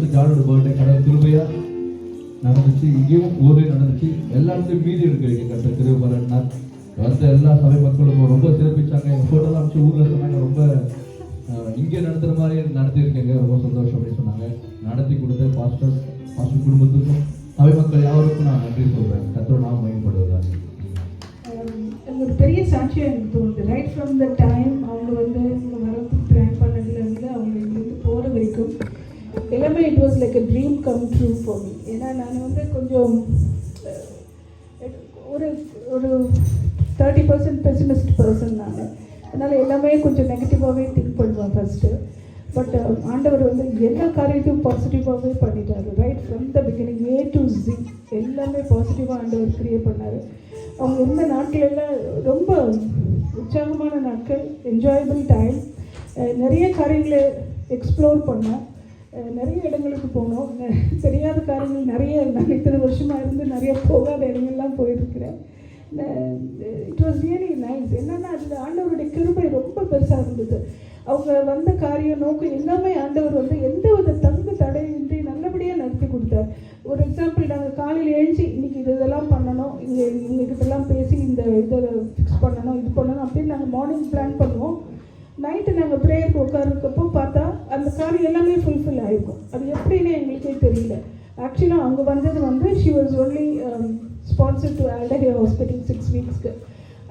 வருஷம் ஜானோட பர்த்டே கடவுள் கிருபையா நடந்துச்சு. இங்கேயும் ஊரே நடந்துச்சு. எல்லா இடத்துலையும் மீதி இருக்கு கட்ட கிருபைனார். வந்த எல்லா சபை மக்களுக்கும் ரொம்ப சிறப்பிச்சாங்க. எங்கள் ஃபோட்டோலாம் அமைச்சு ஊரில் சொன்னாங்க, ரொம்ப இங்கே நடத்துகிற மாதிரி நடத்தியிருக்கேங்க, ரொம்ப சந்தோஷம் அப்படின்னு சொன்னாங்க. நடத்தி கொடுத்த பாஸ்டர் குடும்பத்துக்கும் சபை மக்கள் யாருக்கும் நான் நன்றி சொல்கிறேன். கர்த்தர் நாமம் மகிமைப்படுவதாக. ஒரு பெரிய சாட்சியாக எனக்கு தோணுது. ரைட் ஃப்ரம் த டைம் அவங்க வந்து வரதுக்கு பிளான் பண்ணதுலேருந்து அவங்க இங்கேருந்து போகிற வரைக்கும் எல்லாமே it was like a dream come true for me. ஏன்னா நான் வந்து கொஞ்சம் ஒரு ஒரு 30% பெசிமிஸ்ட் பர்சன் நான். அதனால் எல்லாமே கொஞ்சம் நெகட்டிவாகவே திங்க் பண்ணுவேன் ஃபஸ்ட்டு. பட் ஆண்டவர் வந்து எல்லா காரியத்தையும் பாசிட்டிவாகவே பண்ணிட்டார். Right from the beginning A to Z எல்லாமே பாசிட்டிவாக ஆண்டவர் கிரியேட் பண்ணார். அவங்க இருந்த நாட்களெல்லாம் ரொம்ப உற்சாகமான நாட்கள், என்ஜாயபிள் டைம். நிறைய காரியங்களை எக்ஸ்ப்ளோர் பண்ணோம், நிறைய இடங்களுக்கு போனோம். தெரியாத காரியங்கள் நிறைய, நான் இத்தனை வருஷமாக இருந்து நிறைய போகாத இடங்கள்லாம் போயிருக்கிறேன். It was really nice. என்னென்னா அதில் ஆண்டவருடைய கிருபை ரொம்ப பெருசாக இருந்தது. அவங்க வந்த காரியம் நோக்கம் எல்லாமே ஆண்டவர் வந்து எந்த ஒரு தங்கு தடையின்றி நல்லபடியாக நடத்தி கொடுத்தார். ஒரு எக்ஸாம்பிள், நாங்கள் காலையில் எழுந்து இன்றைக்கி இதெல்லாம் பண்ணணும், இவங்ககிட்டலாம் பேசி இந்த இதை ஃபிக்ஸ் பண்ணணும், இது பண்ணணும் அப்படின்னு நாங்கள் மார்னிங் பிளான் பண்ணுவோம். நைட்டு நாங்கள் ப்ரேயருக்கு உட்காருக்கப்போ பார்த்தா அந்த காரியம் எல்லாமே ஃபுல்ஃபில் ஆகிருக்கும். அது எப்படின்னு எங்களுக்கே தெரியல. ஆக்சுவலாக அவங்க வந்தது வந்து she was only sponsor to Alder Hey hospital 6 வீக்ஸ்க்கு.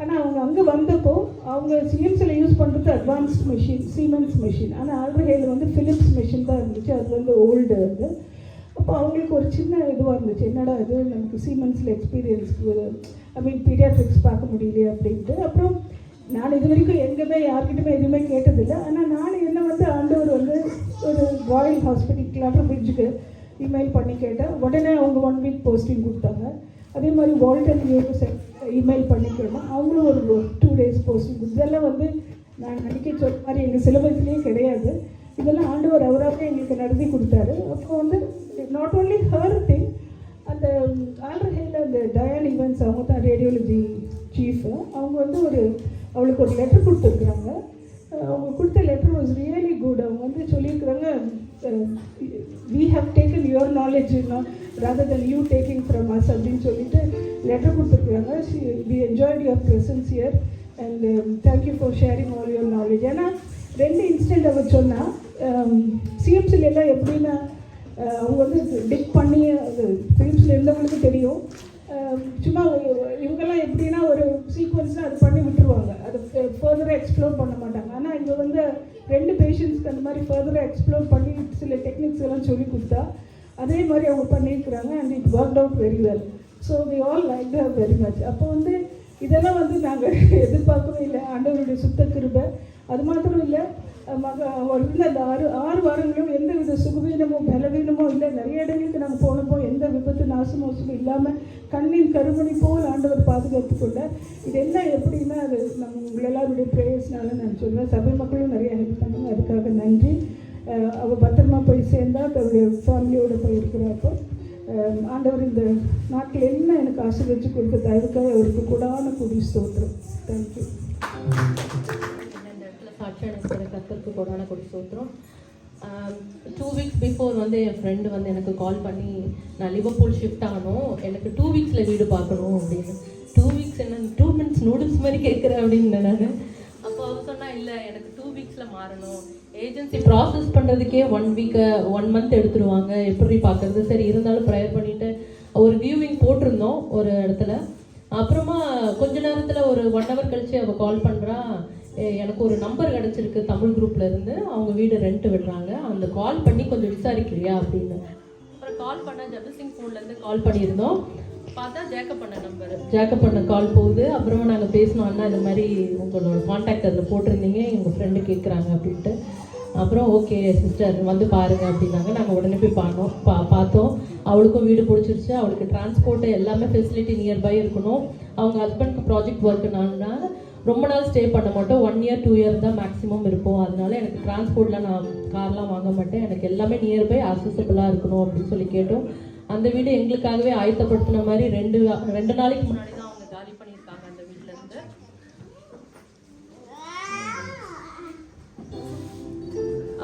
ஆனால் அவங்க அங்கே வந்தப்போ அவங்க சிஎம்சியில் யூஸ் பண்ணுறது அட்வான்ஸ்ட் மெஷின், சீமென்ஸ் மெஷின். ஆனால் ஆல்டஹேயில் வந்து ஃபிலிப்ஸ் மெஷின் தான் இருந்துச்சு. அது வந்து ஓல்டு வந்து. அப்போ அவங்களுக்கு ஒரு சின்ன இதுவாக இருந்துச்சு, என்னடா இது நமக்கு சீமென்ஸில் எக்ஸ்பீரியன்ஸ், பீடியாட்ரிக்ஸ் பார்க்க முடியலையே அப்படின்ட்டு. அப்புறம் நான் இது வரைக்கும் எங்கேயுமே யார்கிட்டையுமே எதுவுமே கேட்டதில்லை. ஆனால் நான் என்ன வந்து ஆண்டவர் வந்து ஒரு ராயல் ஹாஸ்பிட்டல் கிளாட்டர் பிரிட்ஜுக்கு இமெயில் பண்ணி கேட்டேன். உடனே அவங்க 1 வீக் போஸ்டிங் கொடுத்தாங்க. அதே மாதிரி வால்டன் இமெயில் பண்ணிக்கிறோம், அவங்களும் ஒரு 2 டேஸ் போஸ்டிங். இதெல்லாம் வந்து நான் நினைக்க சொல்ல மாதிரி எங்கள் சிலபஸ்லேயே கிடையாது. இதெல்லாம் ஆண்டவர் அவராகவே எங்களுக்கு நடத்தி கொடுத்தாரு. அப்போ வந்து நாட் ஓன்லி ஹர் திங், அந்த ஆல்டர்ஹேயில் அந்த டயான் ஈவென்ட்ஸ், அவங்க தான் ரேடியோலஜி சீஃபு. அவங்க வந்து அவளுக்கு ஒரு லெட்டர் கொடுத்துருக்குறாங்க. அவங்க கொடுத்த லெட்டர் வாஸ் ரியலி குட். அவங்க வந்து சொல்லியிருக்கிறாங்க, we have taken your knowledge rather than you taking from us அப்படின்னு சொல்லிட்டு லெட்டர் கொடுத்துருக்குறாங்க. we enjoyed your presence here and thank you for sharing all your knowledge. ஏன்னா 2 இன்சிடென்ட் அவர் சொன்னால், சிஎம்சியில் எல்லாம் எப்படின்னா அவங்க வந்து டிக் பண்ணி, சிஎம்சியில் இருந்தவங்களுக்கு தெரியும், சும்மா இவங்கெல்லாம் எப்படின்னா ஒரு சீக்வன்ஸாக அது பண்ணி விட்டுருவாங்க, அது ஃபர்தராக எக்ஸ்ப்ளோர் பண்ண மாட்டாங்க. ஆனால் இங்கே வந்து 2 பேஷண்ட்ஸ்க்கு அந்த மாதிரி ஃபர்தராக எக்ஸ்ப்ளோர் பண்ணி சில டெக்னிக்ஸ் எல்லாம் சொல்லி கொடுத்தா அதே மாதிரி அவங்க பண்ணியிருக்கிறாங்க. And it work out very well. So we all like her very much. அப்போ வந்து இதெல்லாம் வந்து நாங்கள் எதிர்பார்க்கவே இல்லை, ஆண்டவருடைய சுத்த கிருபை. அது மாத்திரம் இல்லை, இருந்த அந்த 6 வாரங்களும் எந்த வித சுகவீனமோ பலவீனமோ இல்லை. நிறைய இடங்களுக்கு நாங்கள் போனப்போ எந்த விபத்து நாசமோசமும் இல்லாமல் கண்ணின் கருமணி போல் ஆண்டவர் பாதுகாத்து கொண்டார். இது என்ன எப்படின்னா, அது நம்ம உங்கள் எல்லாருடைய ப்ரேயர்ஸ்னால நான் சொல்லுவேன். சபை மக்களும் நிறைய ஹெல்ப் பண்ணுங்க, அதுக்காக நன்றி. அவள் பத்திரமா போய் சேர்ந்தா அவருடைய ஃபேமிலியோடு போயிருக்கிறப்போ ஆண்டவர் இந்த நாட்டில் என்ன எனக்கு ஆசீர்வதிச்சு கொடுத்த தயவுக்காக அவருக்கு கூடான கூடி ஸ்தோத்திரம். தேங்க்யூ. கத்தருக்கு கொடான கொடி சோத்திரம். 2 வீக்ஸ் பிஃபோர் வந்து என் ஃப்ரெண்டு வந்து எனக்கு கால் பண்ணி, நான் லிவர்பூல் ஷிஃப்ட் ஆகணும், எனக்கு 2 வீக்ஸில் வீடு பார்க்கணும் அப்படின்னு. 2 வீக்ஸ் என்ன 2 மினிட்ஸ் நூடுல்ஸ் மாதிரி கேட்குறேன் அப்படின்னு நான். அப்போ அவர் சொன்னால், இல்லை எனக்கு 2 வீக்ஸில் மாறணும், ஏஜென்சி ப்ராசஸ் பண்ணுறதுக்கே 1 மந்த் எடுத்துருவாங்க, எப்படி பார்க்குறது. சரி, இருந்தாலும் ப்ரேயர் பண்ணிவிட்டு ஒரு வியூவிங் போட்டிருந்தோம் ஒரு இடத்துல. அப்புறமா கொஞ்ச நேரத்தில் ஒரு 1 ஹவர் கழித்து அவள் கால் பண்ணுறா, எனக்கு ஒரு நம்பர் கிடச்சிருக்கு தமிழ் குரூப்பில் இருந்து, அவங்க வீடு ரெண்ட் விடுறாங்க, அந்த கால் பண்ணி கொஞ்சம் விசாரிக்கிறியா அப்படின்னு. அப்புறம் கால் பண்ண ஜபசிங் ஃபோன்லேருந்து கால் பண்ணியிருந்தோம். பார்த்தா ஜேக்கப் பண்ண கால் போகுது. அப்புறமா நாங்கள் பேசினோம், அண்ணா இந்த மாதிரி உங்களோட கான்டாக்ட் அதில் போட்டிருந்தீங்க, எங்கள் ஃப்ரெண்டு கேட்குறாங்க அப்படின்ட்டு. அப்புறம் ஓகே சிஸ்டர் வந்து பாருங்கள் அப்படின்னாங்க. நாங்கள் உடனே போய் பார்த்தோம். அவளுக்கும் வீடு பிடிச்சிருச்சு. அவளுக்கு டிரான்ஸ்போர்ட்டு எல்லாமே ஃபெசிலிட்டி நியர்பை இருக்கணும். அவங்க ஹஸ்பண்ட்க்கு ப்ராஜெக்ட் ஒர்க்குனால ரொம்ப நாள் ஸ்டே பண்ண மாட்டோம், 1 இயர் 2 இயர் தான் மேக்ஸிமம் இருப்போம். அதனால எனக்கு டிரான்ஸ்போர்ட்டில் நான் கார்லாம் வாங்க மாட்டேன், எனக்கு எல்லாமே நியர்பை அக்சசபிளாக இருக்கணும் அப்படின்னு சொல்லி கேட்டோம். அந்த வீடு எங்களுக்காகவே ஆயத்தப்படுத்தின மாதிரி 2 நாளைக்கு முன்னாடி தான் அவங்க காலி பண்ணியிருக்காங்க அந்த வீட்டிலேருந்து.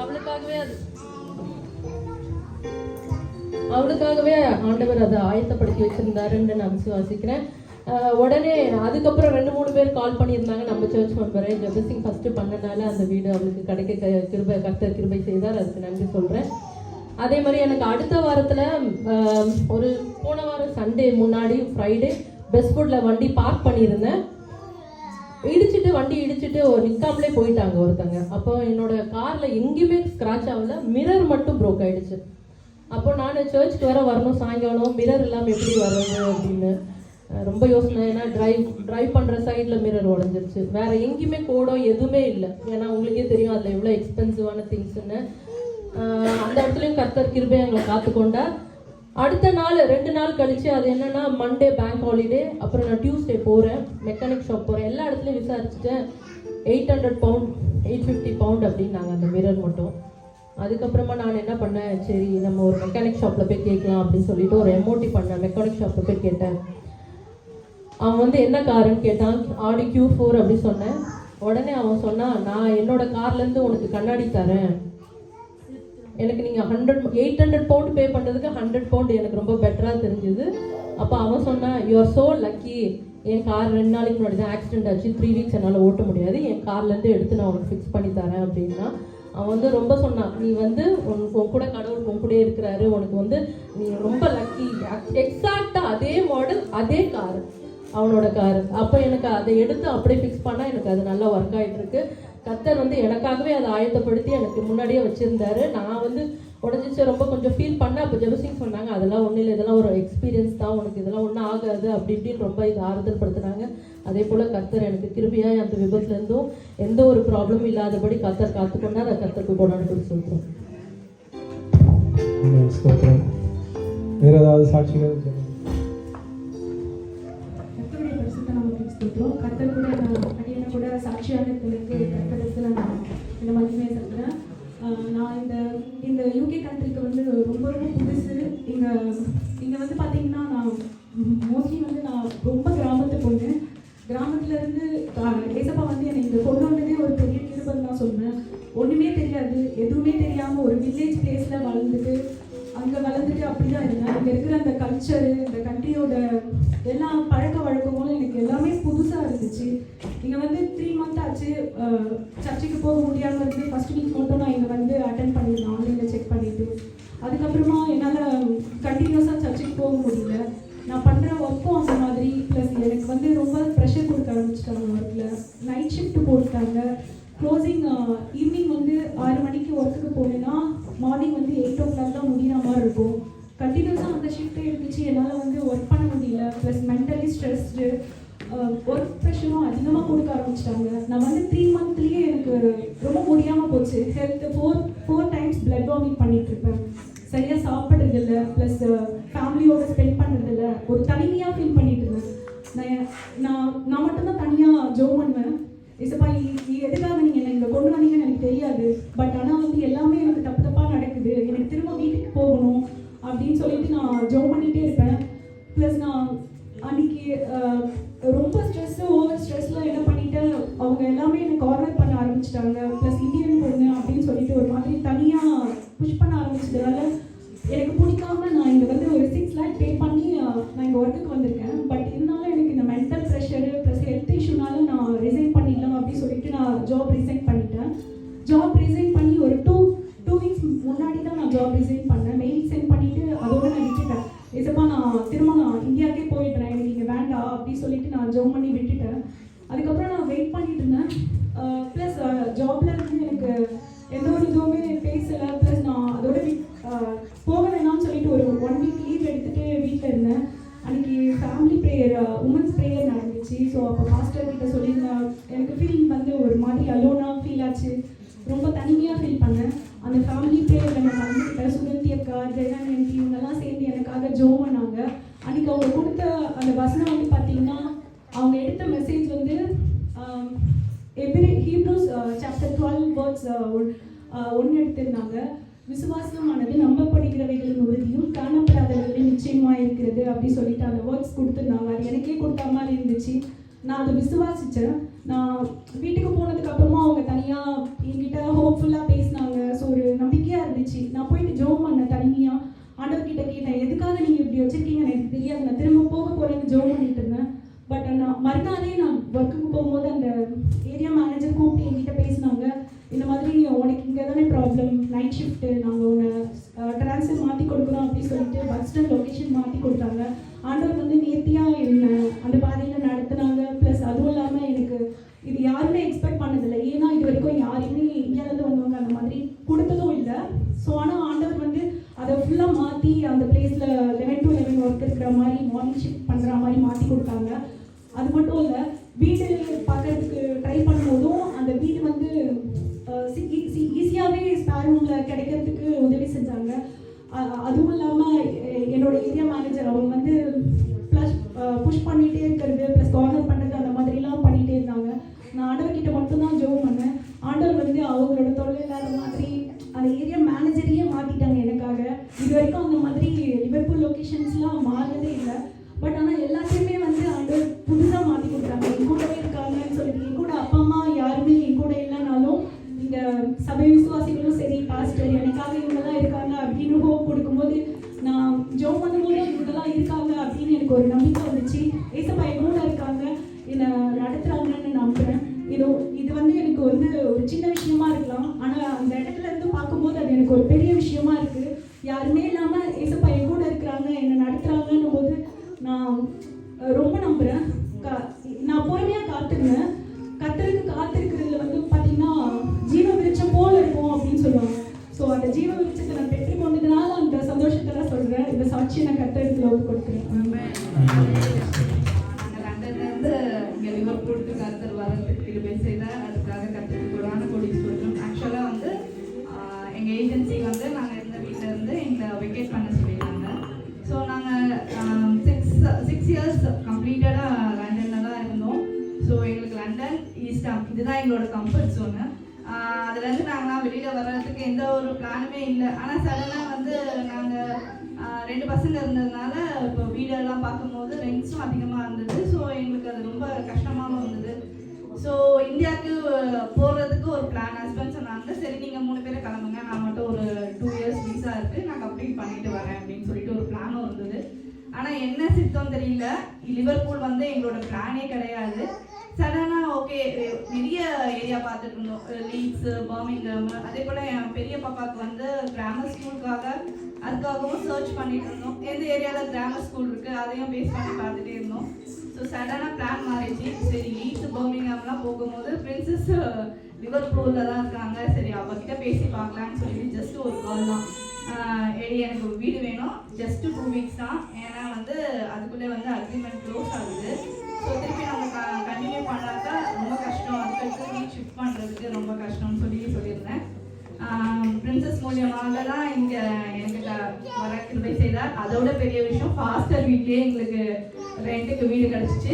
அவளுக்காகவே அது அவளுக்காகவே ஆண்டவர் அதை ஆயத்தப்படுத்தி வச்சிருந்தாருன்னு நான் விசுவாசிக்கிறேன். உடனே அதுக்கப்புறம் 2-3 பேர் கால் பண்ணியிருந்தாங்க. நம்ம சர்ச் மெம்பரை ஜெபசிங் ஃபஸ்ட்டு பண்ணனால அந்த வீடு அவளுக்கு கிடைக்க கர்த்தர் கிருபை செய்தார். அதுக்கு நன்றி சொல்கிறேன். அதே மாதிரி எனக்கு அடுத்த வாரத்தில் ஒரு போன வாரம் சண்டே முன்னாடி ஃப்ரைடே பெஸ்ட்வுட்டில் வண்டி பார்க் பண்ணியிருந்தேன். வண்டி இடிச்சிட்டு நிற்காமலே போயிட்டாங்க ஒருத்தங்க. அப்போ என்னோட காரில் எங்கேயுமே ஸ்க்ராட்ச் ஆகல, மிரர் மட்டும் ப்ரோக் ஆகிடுச்சு. அப்போ நான் சர்ச்சுக்கு வரணும் சாயங்காலம், மிரர் இல்லாமல் எப்படி வர்றது அப்படின்னு ரொம்ப யோசனை. ஏன்னா ட்ரைவ் பண்ணுற சைடில் மிரர் உடஞ்சிருச்சு. வேறு எங்கேயுமே கோடோ எதுவுமே இல்லை. ஏன்னா உங்களுக்கே தெரியும் அதில் எவ்வளோ எக்ஸ்பென்சிவான திங்ஸ்ன்னு. அந்த இடத்துலையும் கர்த்தர் கிருபை எங்களை காத்துக்கொண்டார். அடுத்த நாள் 2 நாள் கழிச்சு, அது என்னன்னா மண்டே பேங்க் ஹாலிடே, அப்புறம் நான் டியூஸ்டே போகிறேன், மெக்கானிக் ஷாப் போகிறேன். எல்லா இடத்துலையும் விசாரிச்சுட்டேன். 800 பவுண்ட் 850 பவுண்ட் அப்படின்னாங்க அந்த மிரர் மட்டும். அதுக்கப்புறமா நான் என்ன பண்ணேன், சரி நம்ம ஒரு மெக்கானிக் ஷாப்பில் போய் கேட்கலாம் அப்படின்னு சொல்லிட்டு ஒரு எம்ஓடி பண்ணேன். மெக்கானிக் ஷாப்பில் போய் கேட்டேன். அவன் என்ன காருன்னு கேட்டான். ஆடி Q4 அப்படி சொன்னேன். உடனே அவன் சொன்னான், நான் என்னோட கார்லேருந்து உனக்கு கண்ணாடி தரேன், எனக்கு நீங்கள் 800 பவுண்ட் பே பண்ணுறதுக்கு 100 பவுண்ட் எனக்கு ரொம்ப பெட்டராக தெரிஞ்சுது. அப்போ அவன் சொன்னான், you are so lucky, N car 2 நாளைக்கு முன்னாடி தான் ஆக்சிடென்ட் ஆச்சு, 3 வீக்ஸ் என்னால் ஓட்ட முடியாது, என் கார்லேருந்து எடுத்து நான் உனக்கு ஃபிக்ஸ் பண்ணி தரேன் அப்படின்னா. அவன் ரொம்ப சொன்னான், நீ உன் கூட கடவுள் உன் கூட இருக்கிறாரு, உனக்கு நீ ரொம்ப லக்கி. எக்ஸாக்டாக அதே மாடல் அதே காரு, அவனோட காரு. அப்போ எனக்கு அதை எடுத்து அப்படியே ஃபிக்ஸ் பண்ணால் எனக்கு அது நல்லா ஒர்க் ஆகிட்டு இருக்கு. கர்த்தர் எனக்காகவே அதை ஆயத்தப்படுத்தி எனக்கு முன்னாடியே வச்சுருந்தாரு. நான் உடஞ்சிச்சு ரொம்ப கொஞ்சம் ஃபீல் பண்ணேன். அப்போ ஜெபசிங் சொன்னாங்க, அதெல்லாம் ஒன்றும் இல்லை, இதெல்லாம் ஒரு எக்ஸ்பீரியன்ஸ் தான், உனக்கு இதெல்லாம் ஒன்றும் ஆகாது அப்படி இப்படின்னு ரொம்ப இது ஆறுதல் படுத்துனாங்க. அதே போல் கர்த்தர் எனக்கு கிருபையாக அந்த விபத்துலேருந்தும் எந்த ஒரு ப்ராப்ளமும் இல்லாதபடி கர்த்தர் காத்துக்கொண்டார். அதை கர்த்தருக்கு கொண்டாடி சொல்கிறோம். வேறு ஏதாவது சாட்சிகள்? கர்த்தர் கூட அடியனை கூட சாட்சியாக இருக்கிறதுக்கு கர்த்தருக்கு நான் இந்த மகிமையை சொல்கிறேன். நான் இந்த யூகே கண்ட்ரிக்கு ரொம்ப ரொம்ப புதுசு. இங்கே பார்த்தீங்கன்னா நான் மோஸ்ட்லி நான் ரொம்ப கிராமத்து பொண்ணு. கிராமத்துலேருந்து ஏசப்பா என்னை இங்கே கொண்டு வந்ததே ஒரு பெரிய கிருபைன்னு தான் சொல்லுவேன். ஒன்றுமே தெரியாது, எதுவுமே தெரியாமல் ஒரு வில்லேஜ் பிளேஸில் வளர்ந்துட்டு அப்படி தான் இருந்தேன். இங்கே இருக்கிற அந்த கல்ச்சரு, இந்த கண்ட்ரியோட எல்லா பழக்க வழக்கங்களும் எனக்கு எல்லாமே புதுசாக இருந்துச்சு. இங்கே 3 மந்த் ஆச்சு சர்ச்சுக்கு போக முடியாமல் இருந்து. ஃபர்ஸ்ட் வீக் மட்டும் நான் இங்கே அட்டென்ட் பண்ணியிருந்தேன், ஆன்லைனில் செக் பண்ணிவிட்டு. அதுக்கப்புறமா என்னால் கண்டினியூஸாக சர்ச்சுக்கு போக முடியல. நான் பண்ணுற ஒர்க்கும் அந்த மாதிரி. ப்ளஸ் எனக்கு ரொம்ப ப்ரெஷர் கொடுக்க ஆரம்பிச்சிட்டாங்க ஒர்க்கில். நைட் ஷிஃப்ட் போட்டுட்டாங்க. க்ளோசிங் ஈவினிங் 6 மணிக்கு ஒர்க்குக்கு போனேன்னா மார்னிங் 8 o'clock தான் முடிகிற மாதிரி இருக்கும். கண்டினியூஸாக அந்த ஷிஃப்ட்டே இருந்துச்சு. என்னால் ஒர்க் பண்ண முடியல. ப்ளஸ் மென்டலி ஸ்ட்ரெஸ்டு, ஒர்க் ப்ரெஷரும் அதிகமாக கொடுக்க ஆரம்பிச்சிட்டாங்க. நான் 3 மந்த்லேயே எனக்கு ரொம்ப முடியாமல் போச்சு. ஹெல்த் 4 times பிளட் வாமிட் பண்ணிகிட்ருப்பேன். சரியாக சாப்பிட்றதில்ல, ப்ளஸ் ஃபேமிலியோட ஸ்பெண்ட் பண்ணுறதில்ல. ஒரு தனிமையாக ஃபீல் பண்ணிட்டு இருந்தேன். நான் மட்டும்தான் தனியாக ஜோம் பண்ணுவேன். இசப்பா எதுக்காக நீங்கள் என்னை இங்கே கொண்டு வந்தீங்கன்னு எனக்கு தெரியாது, பட் ஆனால் எல்லாமே எனக்கு தப்பாக நடக்குது, எனக்கு திரும்ப வீட்டுக்கு போகணும் அப்படின்னு சொல்லிட்டு நான் ஜோம் பண்ணிகிட்டே இருப்பேன். ப்ளஸ் நான் அன்றைக்கி ரொம்ப ஓவர் ஸ்ட்ரெஸ்லாம் என்ன பண்ணிட்டேன், அவங்க எல்லாமே என்னை கார்னர் பண்ண ஆரம்பிச்சிட்டாங்க. ப்ளஸ் இந்தியன் பொண்ணு அப்படின்னு சொல்லிட்டு ஒரு மாதிரி தனியாக புஷ் பண்ண ஆரம்பிச்சதுனால எனக்கு பிடிக்காம நான் இங்கே ஒரு 6 lakh பே பண்ணி நான் இங்கே ஒர்க்குக்கு வந்திருக்கேன். பட் இருந்தாலும் எனக்கு இந்த மென்டல் ப்ரெஷரு ப்ளஸ் ஹெல்த் இஷ்யூனால நான் ரிசைன் பண்ணிடலாம் அப்படின்னு சொல்லிட்டு நான் ஜாப் ரிசைன் பண்ணிட்டேன். ஜாப் ரிசைன் பண்ணி ஒரு 2 weeks முன்னாடி தான் நான் ஜாப் ரிசைன் பண்ணேன். மெயில் சென்ட் பண்ணிவிட்டு அதோட நான் விட்டுட்டேன். ஏசப்பா நான் திரும்ப இந்தியாவுக்கே போயிடுறேன், எனக்கு இங்கே வேண்டாம் அப்படின்னு சொல்லிட்டு நான் ஜாப் பண்ணி விட்டுட்டேன். அதுக்கப்புறம் நான் வெயிட் பண்ணிட்டு இருந்தேன். ப்ளஸ் ஜாப்ல எனக்கு எந்த ஒரு இதுவுமே பேசலை. ப்ளஸ் நான் அதோட போக வேணாம்னு சொல்லிட்டு ஒரு 1 week லீவ் எடுத்துகிட்டு வீட்டில் இருந்தேன். அன்றைக்கி ஃபேமிலி ப்ரேயர், உமன்ஸ் ப்ரேயர் நடந்துச்சு. ஸோ அப்போ பாஸ்டர் கிட்ட சொல்லியிருந்தேன். எனக்கு ஃபீலிங் ஒரு மாதிரி அலோனாக ஃபீல் ஆச்சு, ரொம்ப தனிமையாக ஃபீல் பண்ணேன். அந்த ஃபேமிலி ப்ரேயரில் நான் கலந்துக்கிட்டேன். சுகந்தி அக்கா, ஜெயகாந்தி இவங்கெல்லாம் சேர்ந்து எனக்காக ஜோம் பண்ணாங்க. அன்றைக்கி அவங்க கொடுத்த அந்த வசனம் பார்த்தீங்கன்னா, அவங்க எடுத்த மெசேஜ் ஹீப்ரூஸ் chapter 12 verse 1 எடுத்திருந்தாங்க. விசுவாசமானது நம்பப்படுகிறவைகளின் உறுதியும் காணப்படாதவர்களின் நிச்சயமாக இருக்கிறது அப்படி சொல்லிட்டு அந்த வேர்ட்ஸ் கொடுத்துருந்தாங்க. அது எனக்கே கொடுத்த மாதிரி இருந்துச்சு. நான் அதை விசுவாசித்தேன். நான் வீட்டுக்கு போனதுக்கு அப்புறமா அவங்க தனியாக என்கிட்ட ஹோப்ஃபுல்லாக பேசினாங்க. ஸோ ஒரு நம்பிக்கையாக இருந்துச்சு. நான் போயிட்டு ஜோம் பண்ணேன் தனிமையாக. ஆண்டவர்கிட்ட கேட்டேன், முடியாது, நான் திரும்ப போக போகிறேன்னு ஜோம் பண்ணிட்டு இருந்தேன். பட் நான் மறுநாளே நான் ஒர்க்குக்கு போகும்போது அந்த ஏரியா மேனேஜர் கூப்பிட்டு என்கிட்ட பேசினாங்க, இந்த மாதிரி உனக்கு இங்கே தானே ப்ராப்ளம், நைட் ஷிஃப்ட்டு, நாங்கள் உன்னை ட்ரான்ஸ்ஃபர் மாற்றி கொடுக்குறோம் அப்படின்னு சொல்லிட்டு பஸ் ஸ்டாண்ட் லொக்கேஷன் மாற்றி கொடுத்தாங்க. ஆண்டவர் வந்து நேர்த்தியாக என்ன அந்த பாதையில் நடத்துனாங்க. ப்ளஸ் அதுவும் இல்லாமல் எனக்கு இது யாருமே எக்ஸ்பெக்ட் பண்ணதில்லை, ஏன்னா இது வரைக்கும் யாருமே இந்தியாவிலேருந்து வந்தவங்க அந்த மாதிரி கொடுத்ததும் இல்லை. ஸோ ஆனால் ஆண்டவர் வந்து அதை ஃபுல்லாக மாற்றி அந்த பிளேஸில் 11 to 11 ஒர்க் இருக்கிற மாதிரி மார்னிங் ஷிஃப்ட் பண்ணுற மாதிரி மாற்றி கொடுத்தாங்க. அது மட்டும் இல்லை, வீடு பார்க்கறதுக்கு ட்ரை பண்ணும்போதும் அந்த வீடு வந்து ஈஸியாகவே ஸ்பேர் ரூமில் கிடைக்கிறதுக்கு உதவி செஞ்சாங்க. அதுவும் இல்லாமல் என்னோட ஏரியா மேனேஜர் அவங்க வந்து புஷ் பண்ணிகிட்டே இருக்கிறது ப்ளஸ் கார்னர் பண்ணுறது அந்த மாதிரிலாம் பண்ணிகிட்டே இருந்தாங்க. நான் ஆண்டவர்கிட்ட மட்டும்தான் ஜோம் பண்ணேன். ஆண்டவர் வந்து அவங்களோட தொல்லை இல்லாத மாதிரி அந்த ஏரியா மேனேஜரையே மாற்றிட்டாங்க எனக்காக. இது வரைக்கும் அந்த மாதிரி லிவர்பூல் லொக்கேஷன்ஸ்லாம் மாறதே இல்லை. பட் ஆனால் எல்லாத்தையுமே வந்து ஆண்டவர் புதுசாக மாற்றி கொடுத்தாங்க. என் கூடவே இருக்காங்கன்னு சொல்லிட்டு என் கூட அப்பா அம்மா யாருமே என் கூட இல்லைனாலும் இந்த சபை விசுவாசிகளும் சரி, பாஸ்டர் எனக்காக இவங்கெல்லாம் இருக்காங்க அப்படின்னு ஹோப் கொடுக்கும்போது நான் ஜோம் பண்ணும்போது இவங்கெல்லாம் இருக்காங்க அப்படின்னு எனக்கு ஒரு நம்பிக்கை வந்துச்சு. ஏசப்பா என் கூட இருக்காங்க, என்னை நடத்துகிறாங்கன்னு நம்புகிறேன். இது வந்து எனக்கு வந்து ஒரு சின்ன விஷயமா இருக்கலாம், ஆனால் அந்த இடத்துல இருந்து பார்க்கும்போது அது எனக்கு ஒரு பெரிய விஷயமா இருக்குது. யாருமே இல்லாமல் ஏசப்பா என் கூட இருக்கிறாங்க, என்னை நடத்துகிறாங்கன்னும் போது நான் ரொம்ப நம்புகிறேன். நான் பொறுமையாக காத்துருந்தேன். காத்திருக்கிறதுல வந்து பார்த்தீங்கன்னா ஜீவ விருட்சம் போல இருக்கும் அப்படின்னு சொல்லுவாங்க. ஸோ அந்த ஜீவ விருட்சத்தை நான் பெற்று கொண்டதுனால அந்த சந்தோஷத்தெல்லாம் சொல்கிறேன். இந்த சாட்சியை நான் கர்த்தருக்கு ஒப்பு கொடுக்குறேன். லண்டன்லேருந்து இங்கே லிவர்பூலுக்கு கர்த்தர் வரதுக்கு கிருபை செய்தார். அதுக்காக கர்த்தருக்கு கொடான கொடி சொல்கிறோம். ஆக்சுவலாக வந்து எங்கள் ஏஜென்சி வந்து நாங்கள் இருந்த வீட்டில் இருந்து எங்களை வெக்கேட் பண்ண சொல்லியிருந்தாங்க. ஸோ நாங்கள் 6 years கம்ப்ளீட்டடாக லண்டனில் தான் இருந்தோம். ஸோ எங்களுக்கு லண்டன் ஈஸ்டாம் இதுதான் எங்களோட கம்ஃபர்ட் ஜோனு. அதுலேருந்து நாங்களாம் வெளியில் வர்றதுக்கு எந்த ஒரு பிளானுமே இல்லை. ஆனால் சடனாக வந்து நாங்கள் 2 பசங்க இருந்ததுனால இப்போ வீடெல்லாம் பார்க்கும்போது ரெண்ட்ஸும் அதிகமாக இருந்தது. ஸோ எங்களுக்கு அது ரொம்ப கஷ்டமாகவும் இருந்தது. ஸோ இந்தியாவுக்கு போகிறதுக்கு ஒரு பிளான் ஹஸ்பண்ட் சொன்னாங்க, சரி நீங்கள் 3 பேரை கிளம்புங்க, நான் மட்டும் ஒரு 2 years வீசா இருக்குது, நான் கம்ப்ளீட் பண்ணிட்டு வரேன் அப்படின்னு சொல்லிட்டு ஒரு பிளானும் இருந்தது. ஆனால் என்ன சித்தம் தெரியல, லிவர்பூல் வந்து எங்களோட பிளானே கிடையாது. சடனாக ஓகே நிறைய ஏரியா பார்த்துட்டு இருந்தோம், லீட்ஸு, பர்மிங்ஹாம், அதே போல் என் பெரிய பாப்பாவுக்கு வந்து கிராமர் ஸ்கூலுக்காக அதுக்காகவும் சர்ச் பண்ணிட்டு இருந்தோம். எந்த ஏரியாவில் கிராமர் ஸ்கூல் இருக்குது அதையும் பேஸ் பண்ணி பார்த்துட்டே இருந்தோம். ஸோ சடனாக பிளான் மாறிச்சு. சரி லீட்ஸு பர்மிங்ஹாம்லாம் போகும்போது பிரின்சஸ் லிவர்பூலில் தான் இருக்காங்க, சரி அவகிட்ட பேசி பார்க்கலான்னு சொல்லிட்டு ஜஸ்ட் ஒரு கால் தான், எடி எனக்கு ஒரு வீடு வேணும், ஜஸ்ட்டு 2 weeks தான், ஏன்னா வந்து அதுக்குள்ளே வந்து அக்ரிமெண்ட் க்ளோஸ் ஆகுது. ஸோ திருப்பி நம்ம கண்டினியூ பண்ணாக்கா ரொம்ப கஷ்டம், அதுக்கு வீட் ஷிஃப்ட் பண்ணுறதுக்கு ரொம்ப கஷ்டம்னு சொல்லியிருந்தேன். பிரின்சஸ் மூலியமாக தான் இங்கே எனக்கு வர கிருபை செய்தார். அதோட பெரிய விஷயம் ஃபாஸ்டர் வீட்லேயே எங்களுக்கு ரெண்ட்டுக்கு வீடு கிடச்சிச்சு.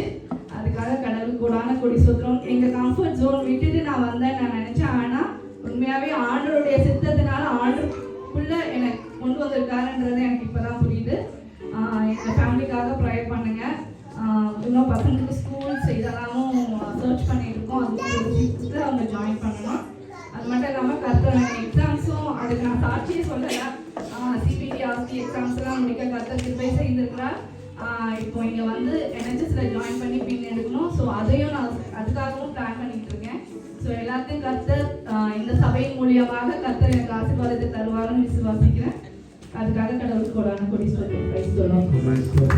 அதுக்காக கடவுளுக்கு கூடான கொடி சுத்துறோம். எங்கள் கம்ஃபர்ட் ஜோன் விட்டுட்டு நான் வந்தேன் நான் நினச்சேன். ஆனால் உண்மையாகவே ஆண்டருடைய சித்தத்தினால ஆண்டருக்குள்ளே எனக்கு கொண்டு வந்திருக்காருன்றது எனக்கு இப்போ தான் புரியுது. எங்கள் ஃபேமிலிக்காக ப்ரேயர் பண்ணுங்கள். இன்னும் பசங்களுக்கு ஸ்கூல்ஸ் இதெல்லாமும் சர்ச் பண்ணிட்டு இருக்கோம். அதுக்கு அவங்க ஜாயின் பண்ணணும். அது மட்டும் இல்லாமல் கர்த்தர் எக்ஸாம்ஸும் அதுக்கு நான் சாட்சியே சொல்லலை. சிபிடி ஆர்சி எக்ஸாம்ஸ்லாம் முடிக்க கர்த்தர் கிருபை செய்திருக்கிறார். இப்போ இங்கே வந்து NHSல ஜாயின் பண்ணி பின் எடுக்கணும். ஸோ அதையும் நான் அதுக்காகவும் பிளான் பண்ணிட்டு இருக்கேன். ஸோ எல்லாத்தையும் கர்த்தர் இந்த சபையின் மூலியமாக கர்த்தர் எனக்கு ஆசீர்வாதத்தை தருவாருன்னு விசுவாசிக்கிறேன். அதுக்காக கடவுளுக்கு கொடான கொடி சொல்லுவோம்.